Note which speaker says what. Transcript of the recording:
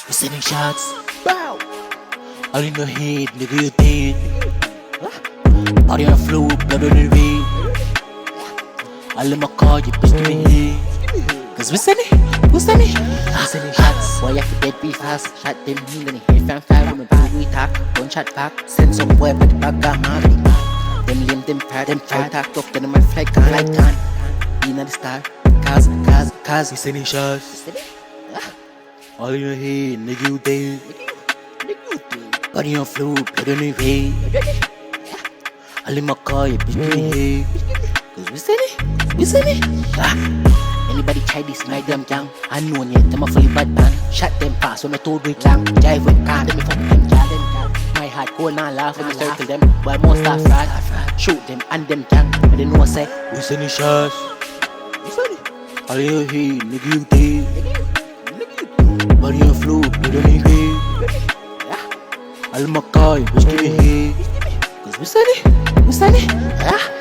Speaker 1: We're sending shots. Bow. All in your head, nigga, you dead. Body on the floor, blood on the red. All in my car, you bitch, give me head. Cause we sending shots. Boy, you have to dead be fast. Shot them in the head, fan fire. When we talk, don't chat back. Send some boy, but the back got my body. Them lame, them fat, talk tough, then my flag gone like tan. Inna the star, cause we sending shots. All in your head, nigga, you dead. Body on floor, blood on the red. All in my car, you bitch, give me head. Cause we sending. Anybody try this, my damn gang. I know yet, them a fully bad man. Shot them fast when I told we clang. Jive with car, them fuck them, jar them. My heart cold and laugh when I circle them. Boy, most start fraud. Shoot them and them gang. But they know I say, we sending shots. All in your head, nigga, you dead. Body on floor, blood on the red. All in my car, bitch, give me head. Cause we sending.